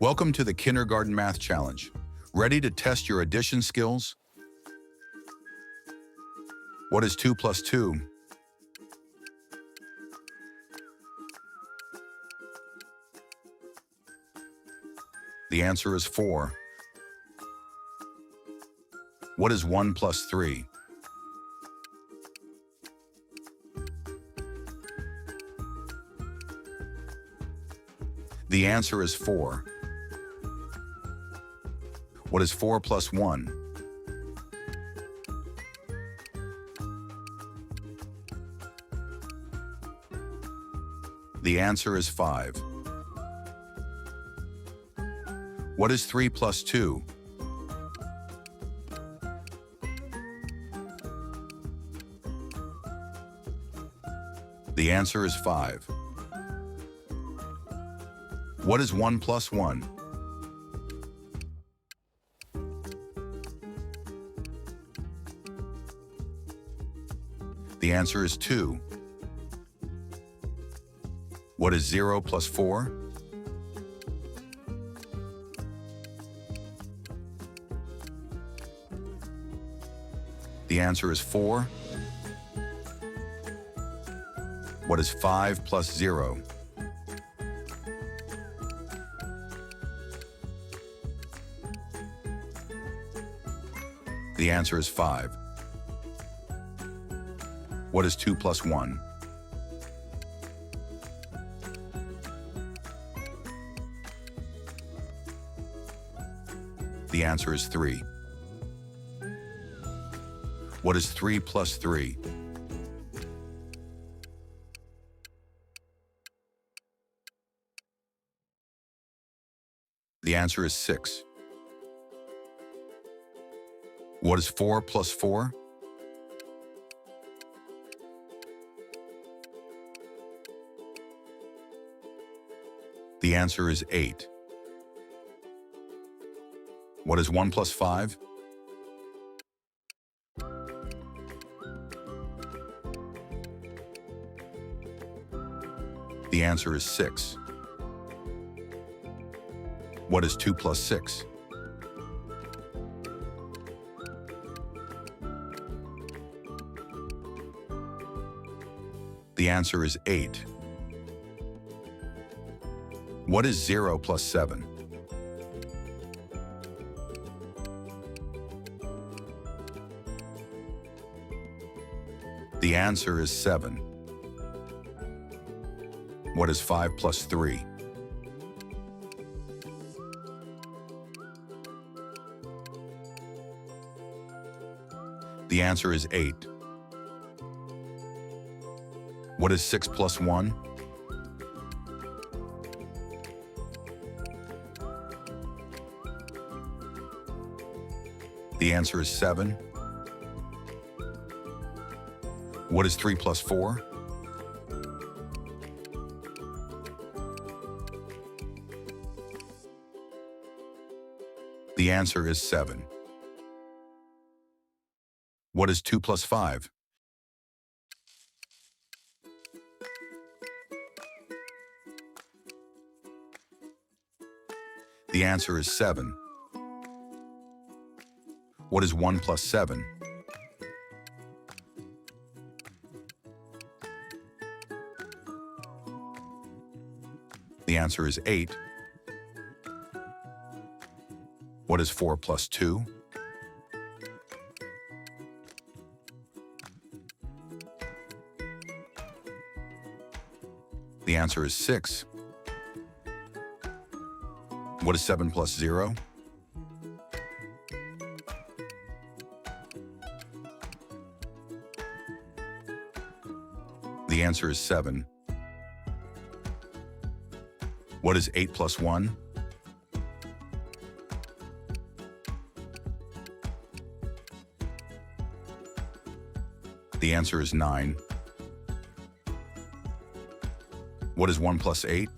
Welcome to the Kindergarten Math Challenge. Ready to test your addition skills? What is 2 plus 2? The answer is 4. What is 1 plus 3? The answer is 4. What is 4 plus 1? The answer is 5. What is 3 plus 2? The answer is 5. What is 1 plus 1? The answer is 2. What is 0 plus 4? The answer is 4. What is 5 plus 0? The answer is 5. What is 2 plus 1? The answer is 3. What is 3 plus 3? The answer is 6. What is 4 plus 4? The answer is 8. What is 1 plus 5? The answer is 6. What is 2 plus 6? The answer is 8. What is 0 plus 7? The answer is 7. What is 5 plus 3? The answer is 8. What is 6 plus 1? The answer is 7. What is 3 plus 4? The answer is 7. What is 2 plus 5? The answer is 7. What is 1 plus 7? The answer is 8. What is 4 plus 2? The answer is 6. What is 7 plus 0? The answer is 7. What is 8 plus 1? The answer is 9. What is 1 plus 8?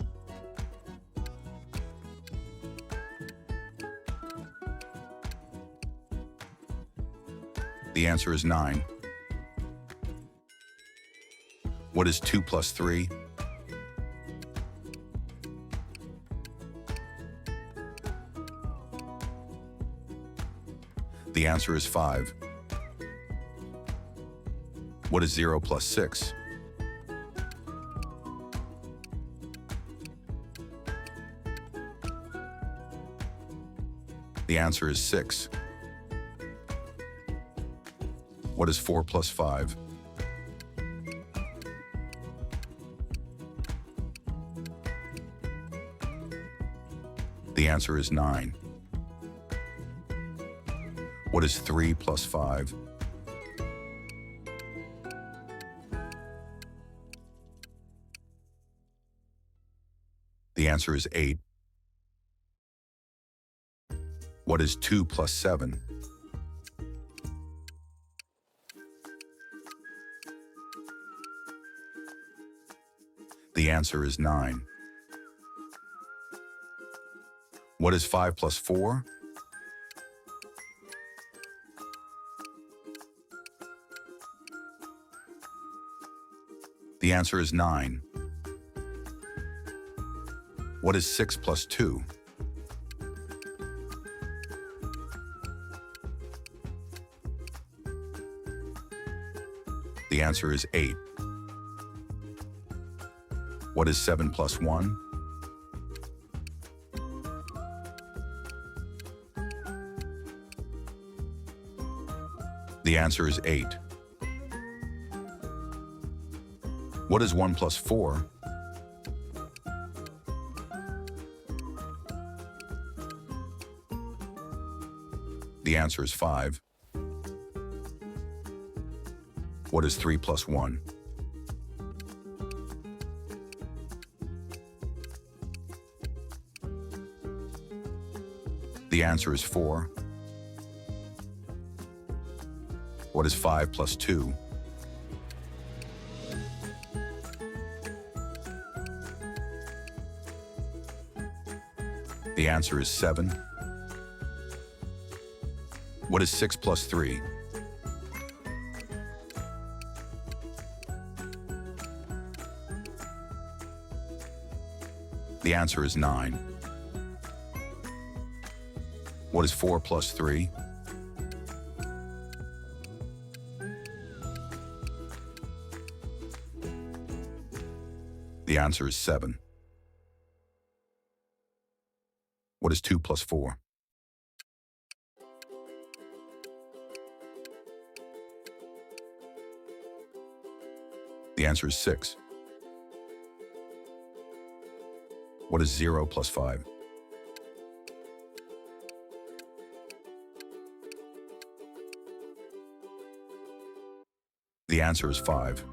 The answer is 9. What is 2 plus 3? The answer is 5. What is 0 plus 6? The answer is 6. What is 4 plus 5? The answer is 9. What is 3 plus 5? The answer is 8. What is 2 plus 7? The answer is 9. What is 5 plus 4? The answer is 9. What is 6 plus 2? The answer is 8. What is 7 plus 1? The answer is 8. What is 1 plus 4? The answer is 5. What is 3 plus 1? The answer is 4. What is 5 plus 2? The answer is 7. What is 6 plus 3? The answer is 9. What is 4 plus 3? The answer is 7. What is 2 plus 4? The answer is 6. What is 0 plus 5? The answer is 5.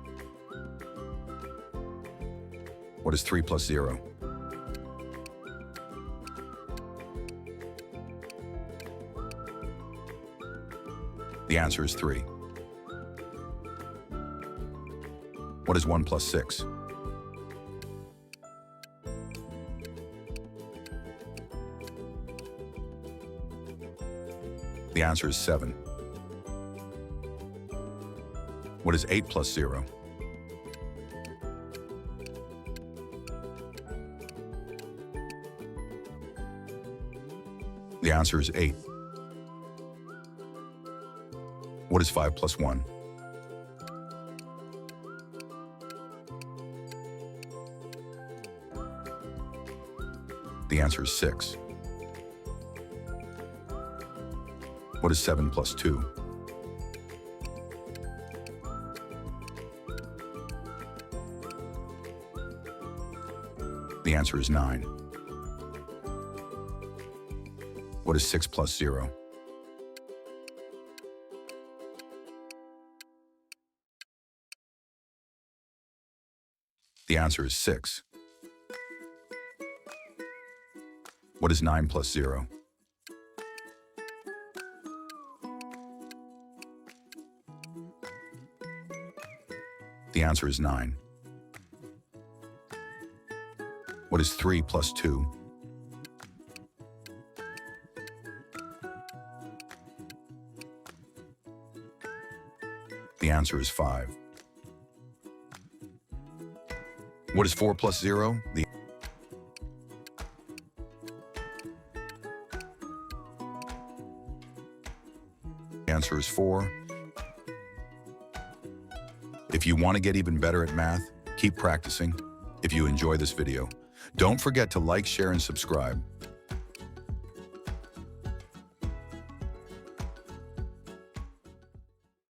What is 3 plus 0? The answer is 3. What is 1 plus 6? The answer is 7. What is 8 plus 0? The answer is 8. What is 5 plus 1? The answer is 6. What is 7 plus 2? The answer is 9. What is 6 plus 0? The answer is 6. What is 9 plus 0? The answer is 9. What is 3 plus 2? The answer is 5. What is 4 plus 0? answer is 4. If you want to get even better at math, keep practicing. If you enjoy this video, don't forget to like, share, and subscribe.